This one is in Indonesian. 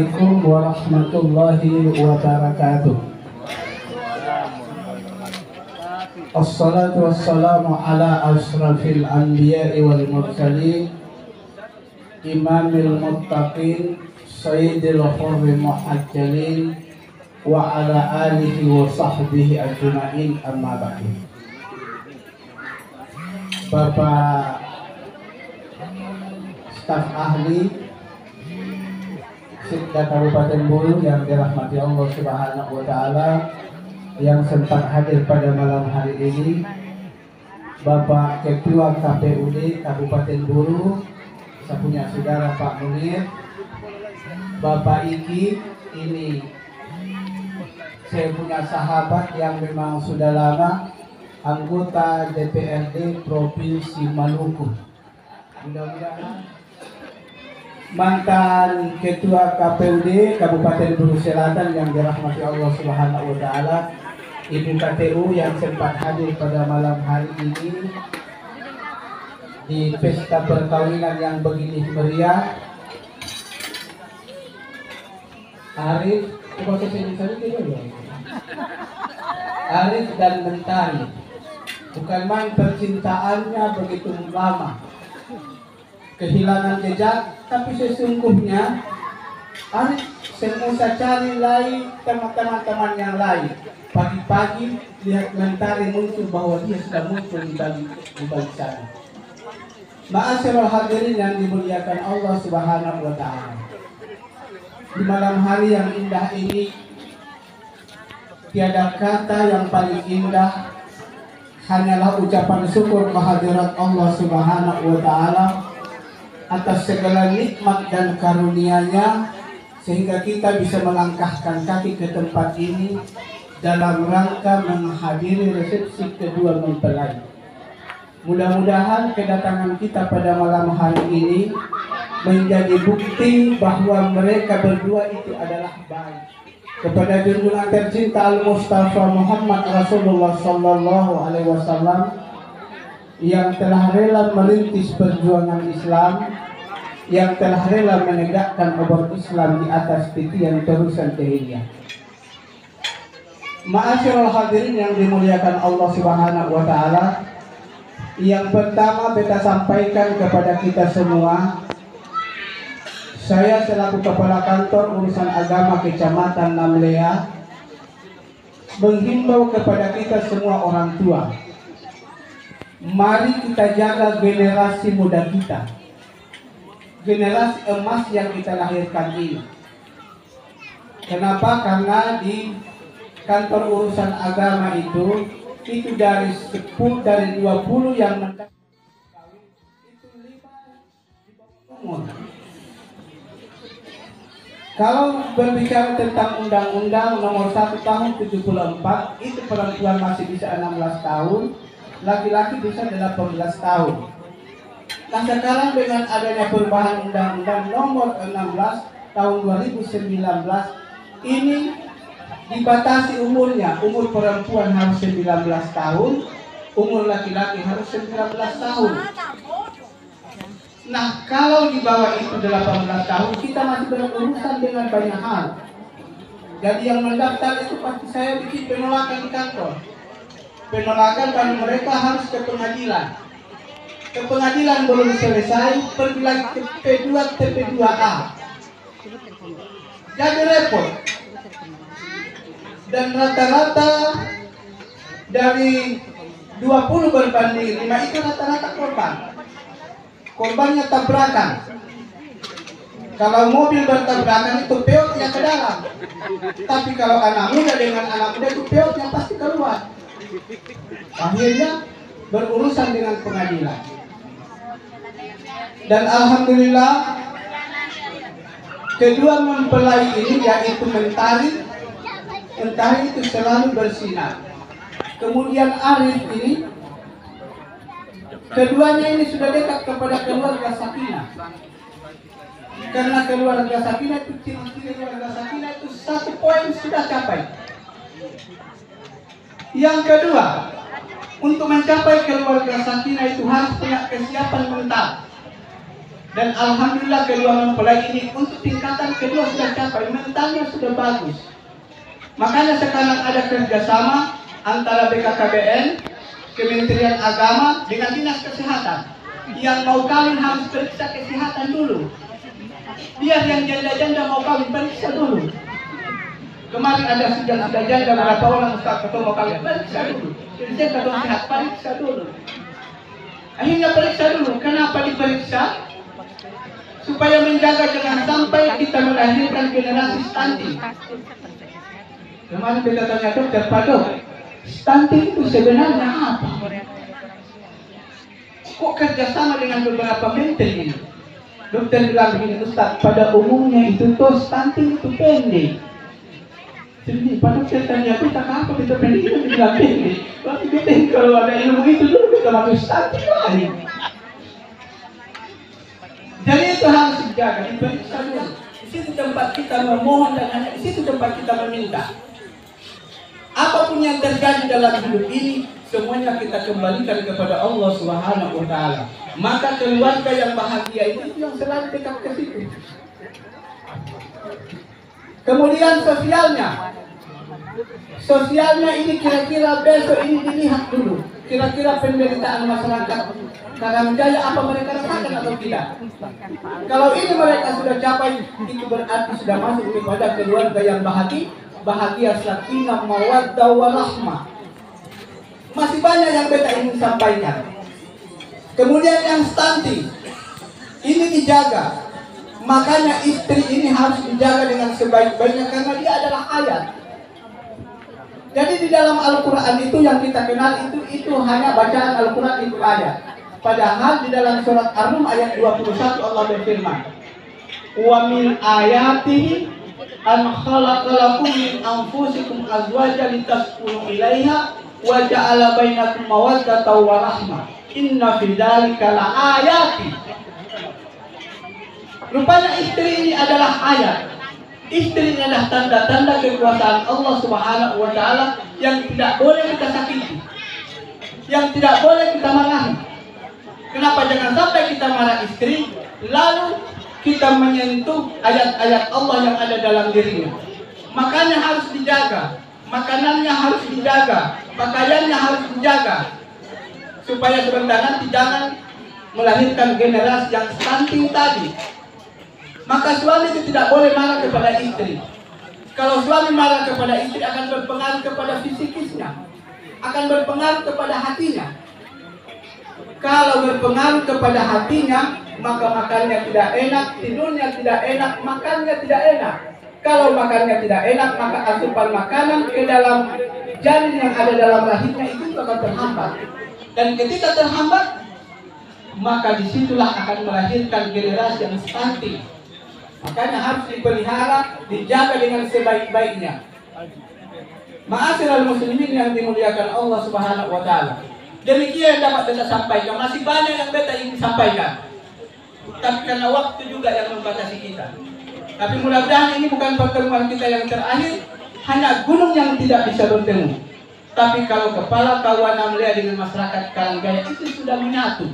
Assalamualaikum warahmatullahi wabarakatuh. Assalatu wassalamu ala asrafil anbiya'i wal mursalin imamil muttaqin sayyidil khurri muhajjalin wa ala alihi wa sahbihi ajma'in, amma ba'du. Bapak staf ahli Sikda Kabupaten Bulu yang dirahmati Allah Subhanahu wa Ta'ala, yang sempat hadir pada malam hari ini, Bapak Ketua KPUD Kabupaten Bulu, saya punya saudara Pak Munir, Bapak Iki, ini saya punya sahabat yang memang sudah lama, anggota DPRD Provinsi Maluku. Mudah-mudahan mantan Ketua KPUD Kabupaten Bulu Selatan yang dirahmati Allah Subhanahu wa Ta'ala, Ibu KTU yang sempat hadir pada malam hari ini di pesta perkawinan yang begini meriah. Arif, Arif dan Mentari, bukan main percintaannya begitu lama, kehilangan jejak, tapi sesungguhnya Arif semua cari lain teman-teman yang lain. Pagi-pagi lihat Mentari muncul bahwa dia sudah muncul di balik sana. Ma'asyiral hadirin yang dimuliakan Allah Subhanahu wa Ta'ala, di malam hari yang indah ini tiada kata yang paling indah, hanyalah ucapan syukur kehadirat Allah Subhanahu wa Ta'ala atas segala nikmat dan karunia-Nya, sehingga kita bisa melangkahkan kaki ke tempat ini dalam rangka menghadiri resepsi kedua mempelai. Mudah-mudahan kedatangan kita pada malam hari ini menjadi bukti bahwa mereka berdua itu adalah baik. Kepada junjungan tercinta Al-Mustafa Muhammad Rasulullah Sallallahu Alaihi Wasallam yang telah rela merintis perjuangan Islam, yang telah rela menegakkan obor Islam di atas titian terusan Tehiliyah. Ma'asyiral hadirin yang dimuliakan Allah Subhanahu wa Ta'ala, yang pertama beta sampaikan kepada kita semua, saya selaku Kepala Kantor Urusan Agama Kecamatan Namlea menghimbau kepada kita semua orang tua, mari kita jaga generasi muda kita, generasi emas yang kita lahirkan ini. Kenapa? Karena di kantor urusan agama itu dari 20 yang mendaftar itu 5 di bawah umur. Kalau berbicara tentang Undang-Undang Nomor 1 Tahun 74, itu perempuan masih bisa 16 tahun, laki-laki bisa 18 tahun. Nah sekarang dengan adanya perubahan Undang-Undang Nomor 16 Tahun 2019 ini dibatasi umurnya, umur perempuan harus 19 tahun, umur laki-laki harus 19 tahun. Nah kalau di bawah itu 18 tahun kita masih berurusan dengan banyak hal. Jadi yang mendaftar itu pasti saya bikin penolakan di kantor. Penolakan dan mereka harus ke pengadilan. Ke pengadilan belum selesai, pergi lagi ke P2, TP2A. Jadi repot. Dan rata-rata dari 20 berbanding 5 itu rata-rata korban. Korbannya tabrakan. Kalau mobil bertabrakan itu peotnya ke dalam. Tapi kalau anak muda dengan anak muda itu peotnya pasti keluar. Akhirnya berurusan dengan pengadilan. Dan alhamdulillah kedua mempelai ini, yaitu Mentari itu selalu bersinar. Kemudian Arif ini, keduanya ini sudah dekat kepada keluarga Sakinah. Karena keluarga Sakinah itu, ciri-ciri keluarga Sakinah itu 1 poin sudah capai. Yang kedua, untuk mencapai keluarga Sakinah itu harus punya kesiapan mental. Dan alhamdulillah kedua mempelai ini untuk tingkatan kedua sudah capai, mentalnya sudah bagus. Makanya sekarang ada kerjasama antara BKKBN, Kementerian Agama dengan Dinas Kesehatan. Yang mau kawin harus periksa kesehatan dulu. Biar yang janda-janda mau kawin periksa dulu. Kemarin ada sudah janda berapa orang Ustaz ketemu mau kawin periksa dulu. Jadi saya kata sehat periksa dulu. Akhirnya periksa dulu. Kenapa diperiksa? Supaya menjaga jangan sampai kita melahirkan generasi stunting. Kemarin kita tanya dokter, Pak Dok, stunting itu sebenarnya apa? Kok kerjasama dengan beberapa mentor ini? Dokter bilang begini, Ustaz, pada umumnya itu tuh stunting itu pendek. Jadi pada saya tanya, kita apa kita pendek itu bilang pendek. Tapi kita kalau ada ilmu itu dulu kita masuk stunting lain. Jadi itu harus dijaga, diperiksa dulu. Di situ tempat kita memohon dan hanya di situ tempat kita meminta. Apapun yang terjadi dalam hidup ini, semuanya kita kembalikan kepada Allah Subhanahu wa Ta'ala. Maka keluarga yang bahagia itu yang selalu dekat ke situ. Kemudian sosialnya ini kira-kira besok ini dilihat dulu. Kira-kira penderitaan masyarakat Karangjaya apa mereka rasakan atau tidak? Kalau ini mereka sudah capai, itu berarti sudah masuk kepada keluarga yang bahagia sakinah mawaddah warahmah. Masih banyak yang beta ingin sampaikan. Kemudian yang stunting ini dijaga. Makanya istri ini harus dijaga dengan sebaik-baiknya karena dia adalah ayat. Jadi di dalam Al-Quran itu yang kita kenal itu hanya bacaan Al-Quran itu ayat. Padahal di dalam surat Ar-Rum ayat 21 Allah berfirman, "Wa min ayatihi an khalaqalakum min anfusikum azwajan litaskunu ilaiha wa ja'ala bainakum mawaddatan wa rahmah. Inna fi dzalika laayatin." Rupanya istri ini adalah ayat. Istri ini adalah tanda-tanda kekuasaan Allah Subhanahu wa Ta'ala yang tidak boleh kita sakiti, yang tidak boleh kita marahi. Kenapa jangan sampai kita marah istri, lalu kita menyentuh ayat-ayat Allah yang ada dalam dirinya. Makanya harus dijaga, makanannya harus dijaga, pakaiannya harus dijaga, supaya sebentar nanti jangan melahirkan generasi yang stunting tadi. Maka suami itu tidak boleh marah kepada istri. Kalau suami marah kepada istri akan berpengaruh kepada fisikisnya, akan berpengaruh kepada hatinya. Kalau berpengaruh kepada hatinya, maka makannya tidak enak, tidurnya tidak enak, makannya tidak enak. Kalau makannya tidak enak, maka asupan makanan ke dalam janin yang ada dalam rahimnya itu akan terhambat. Dan ketika terhambat, maka disitulah akan melahirkan generasi yang stunting. Makanya harus dipelihara, dijaga dengan sebaik-baiknya. Ma'asyiral muslimin yang dimuliakan Allah Subhanahu wa Ta'ala. Demikian yang dapat beta sampaikan. Masih banyak yang beta ingin sampaikan, tapi karena waktu juga yang membatasi kita. Tapi mudah-mudahan ini bukan pertemuan kita yang terakhir. Hanya gunung yang tidak bisa bertemu. Tapi kalau kepala kawan melihat dengan masyarakat Karangjaya itu sudah menyatu.